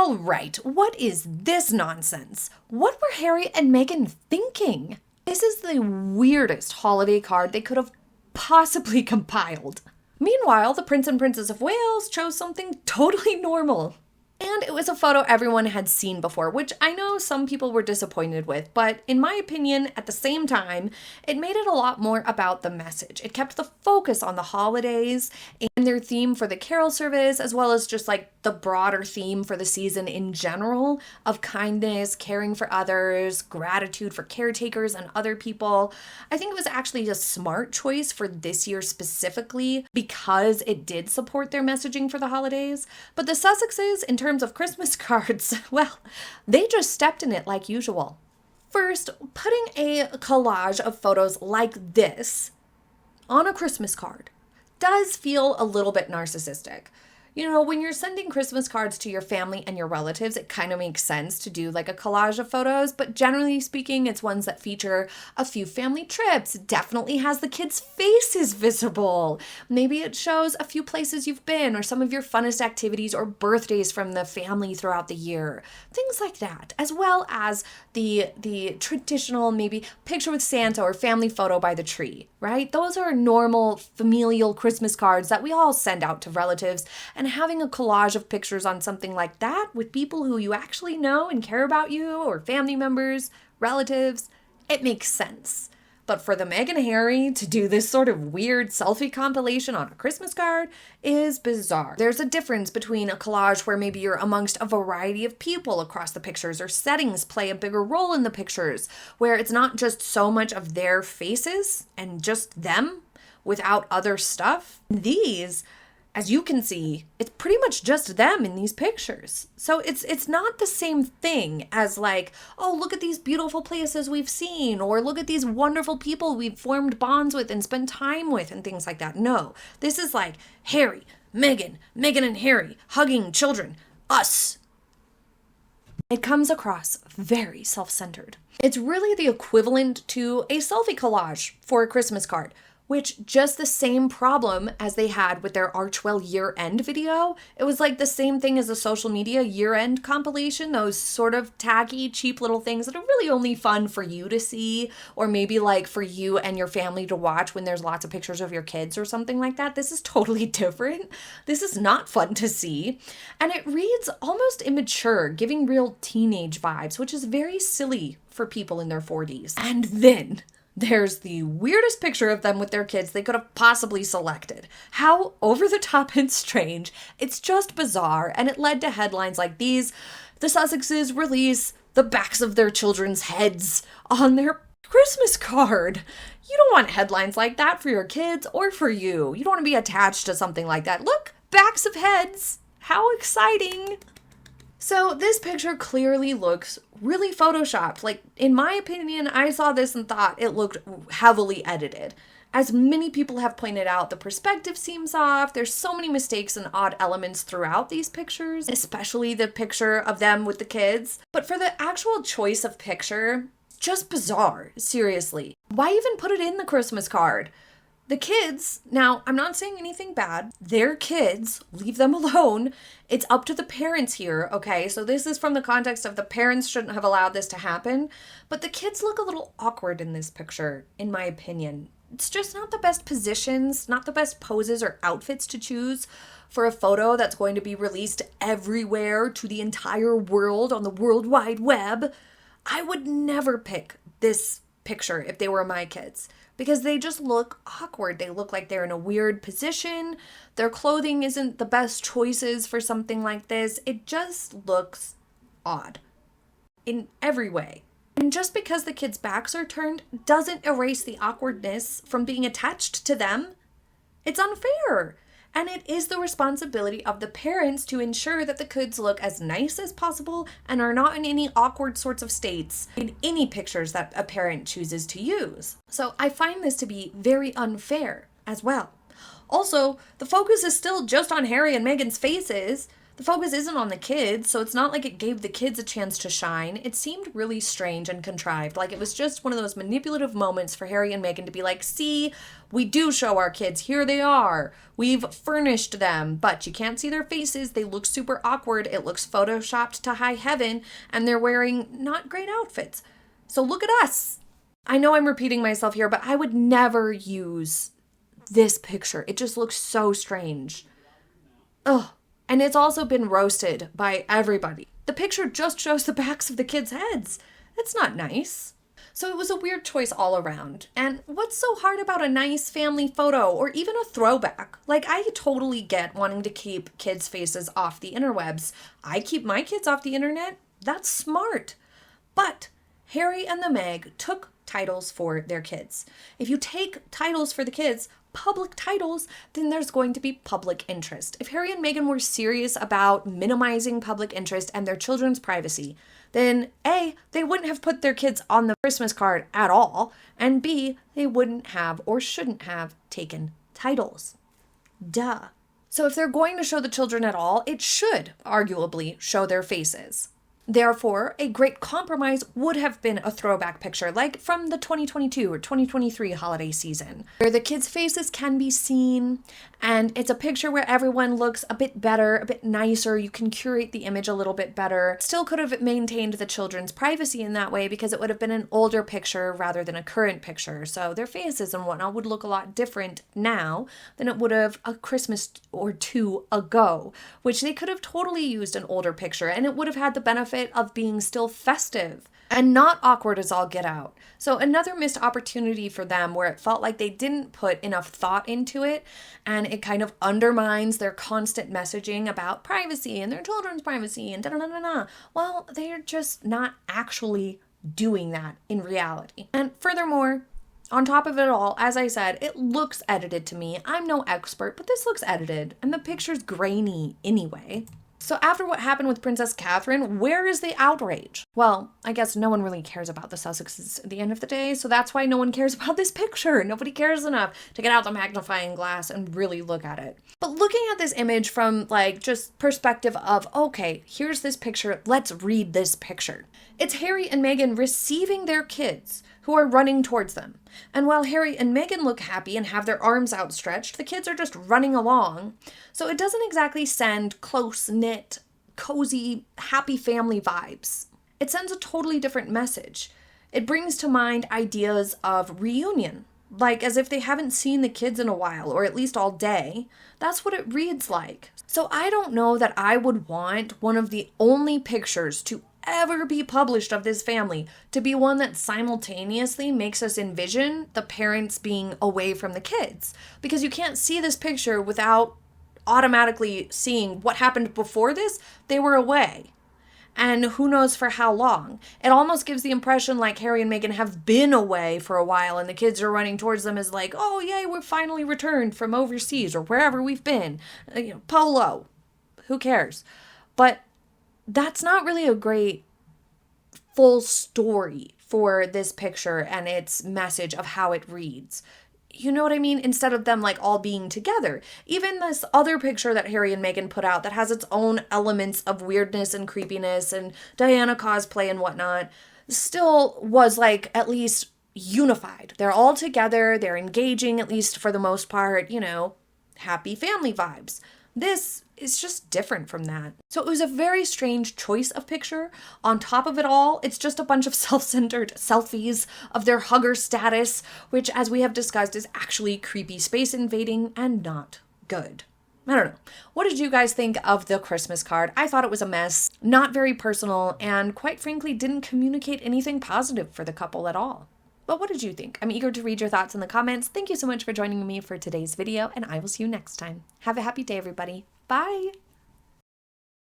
All right, what is this nonsense? What were Harry and Meghan thinking? This is the weirdest holiday card they could have possibly compiled. Meanwhile, the Prince and Princess of Wales chose something totally normal. And it was a photo everyone had seen before, which I know some people were disappointed with, but in my opinion, at the same time, it made it a lot more about the message. It kept the focus on the holidays and their theme for the carol service, as well as just like the broader theme for the season in general of kindness, caring for others, gratitude for caretakers and other people. I think it was actually a smart choice for this year specifically because it did support their messaging for the holidays. But the Sussexes, in terms of Christmas cards, well, they just stepped in it like usual. First, putting a collage of photos like this on a Christmas card does feel a little bit narcissistic. You know, when you're sending Christmas cards to your family and your relatives, it kind of makes sense to do like a collage of photos, but generally speaking, it's ones that feature a few family trips. It definitely has the kids' faces visible. Maybe it shows a few places you've been or some of your funnest activities or birthdays from the family throughout the year. Things like that, as well as the traditional maybe picture with Santa or family photo by the tree, right? Those are normal familial Christmas cards that we all send out to relatives, and having a collage of pictures on something like that with people who you actually know and care about you, or family members, relatives, it makes sense. But for the Meghan and Harry to do this sort of weird selfie compilation on a Christmas card is bizarre. There's a difference between a collage where maybe you're amongst a variety of people across the pictures, or settings play a bigger role in the pictures, where it's not just so much of their faces and just them without other stuff. These, as you can see, it's pretty much just them in these pictures. So it's not the same thing as like, oh, look at these beautiful places we've seen, or look at these wonderful people we've formed bonds with and spent time with and things like that. No, this is like Harry, Meghan and Harry hugging children, us. It comes across very self-centered. It's really the equivalent to a selfie collage for a Christmas card, which just the same problem as they had with their Archwell year-end video. It was like the same thing as a social media year-end compilation, those sort of tacky, cheap little things that are really only fun for you to see, or maybe like for you and your family to watch when there's lots of pictures of your kids or something like that. This is totally different. This is not fun to see. And it reads almost immature, giving real teenage vibes, which is very silly for people in their 40s. And then there's the weirdest picture of them with their kids they could have possibly selected. How over the top and strange. It's just bizarre, and it led to headlines like these: the Sussexes release the backs of their children's heads on their Christmas card. You don't want headlines like that for your kids or for you. You don't want to be attached to something like that. Look, backs of heads. How exciting. So this picture clearly looks really photoshopped. Like, in my opinion, I saw this and thought it looked heavily edited. As many people have pointed out, the perspective seems off. There's so many mistakes and odd elements throughout these pictures, especially the picture of them with the kids. But for the actual choice of picture, just bizarre, seriously. Why even put it in the Christmas card? The kids, now, I'm not saying anything bad. They're kids. Leave them alone. It's up to the parents here, okay? So this is from the context of the parents shouldn't have allowed this to happen. But the kids look a little awkward in this picture, in my opinion. It's just not the best positions, not the best poses or outfits to choose for a photo that's going to be released everywhere to the entire world on the World Wide Web. I would never pick this picture if they were my kids, because they just look awkward. They look like they're in a weird position. Their clothing isn't the best choices for something like this. It just looks odd in every way. And just because the kids' backs are turned doesn't erase the awkwardness from being attached to them. It's unfair. And it is the responsibility of the parents to ensure that the kids look as nice as possible and are not in any awkward sorts of states in any pictures that a parent chooses to use. So I find this to be very unfair as well. Also, the focus is still just on Harry and Meghan's faces. The focus isn't on the kids, so it's not like it gave the kids a chance to shine. It seemed really strange and contrived, like it was just one of those manipulative moments for Harry and Meghan to be like, see, we do show our kids, here they are. We've furnished them, but you can't see their faces. They look super awkward. It looks photoshopped to high heaven, and they're wearing not great outfits. So look at us. I know I'm repeating myself here, but I would never use this picture. It just looks so strange. Ugh. And it's also been roasted by everybody. The picture just shows the backs of the kids' heads. That's not nice. So it was a weird choice all around. And what's so hard about a nice family photo or even a throwback? Like, I totally get wanting to keep kids' faces off the interwebs. I keep my kids off the internet. That's smart. But Harry and the Meg took titles for their kids. If you take titles for the kids, public titles, then there's going to be public interest. If Harry and Meghan were serious about minimizing public interest and their children's privacy, then A, they wouldn't have put their kids on the Christmas card at all, and B, they wouldn't have or shouldn't have taken titles. Duh. So if they're going to show the children at all, it should arguably show their faces. Therefore, a great compromise would have been a throwback picture, like from the 2022 or 2023 holiday season, where the kids' faces can be seen, and it's a picture where everyone looks a bit better, a bit nicer. You can curate the image a little bit better. Still could have maintained the children's privacy in that way because it would have been an older picture rather than a current picture. So their faces and whatnot would look a lot different now than it would have a Christmas or two ago, which they could have totally used an older picture, and it would have had the benefit of being still festive and not awkward as all get out. So another missed opportunity for them where it felt like they didn't put enough thought into it, and it kind of undermines their constant messaging about privacy and their children's privacy and da-da-da-da-da. Well, they're just not actually doing that in reality. And furthermore, on top of it all, as I said, it looks edited to me. I'm no expert, but this looks edited, and the picture's grainy anyway. So after what happened with Princess Catherine, where is the outrage? Well, I guess no one really cares about the Sussexes at the end of the day, so that's why no one cares about this picture. Nobody cares enough to get out the magnifying glass and really look at it. But looking at this image from like just perspective of, okay, here's this picture, let's read this picture. It's Harry and Meghan receiving their kids who are running towards them. And while Harry and Meghan look happy and have their arms outstretched, the kids are just running along. So it doesn't exactly send close-knit, cozy, happy family vibes. It sends a totally different message. It brings to mind ideas of reunion, like as if they haven't seen the kids in a while, or at least all day. That's what it reads like. So I don't know that I would want one of the only pictures to ever be published of this family to be one that simultaneously makes us envision the parents being away from the kids. Because you can't see this picture without automatically seeing what happened before this. They were away. And who knows for how long. It almost gives the impression like Harry and Meghan have been away for a while and the kids are running towards them as like, oh yay, we're finally returned from overseas or wherever we've been. Polo. Who cares? But that's not really a great full story for this picture and its message of how it reads. You know what I mean? Instead of them like all being together. Even this other picture that Harry and Meghan put out that has its own elements of weirdness and creepiness and Diana cosplay and whatnot still was like at least unified. They're all together. They're engaging, at least for the most part, happy family vibes. This is just different from that. So it was a very strange choice of picture. On top of it all, it's just a bunch of self-centered selfies of their hugger status, which, as we have discussed, is actually creepy space invading and not good. I don't know. What did you guys think of the Christmas card? I thought it was a mess, not very personal, and quite frankly didn't communicate anything positive for the couple at all. But what did you think? I'm eager to read your thoughts in the comments. Thank you so much for joining me for today's video, and I will see you next time. Have a happy day, everybody. Bye!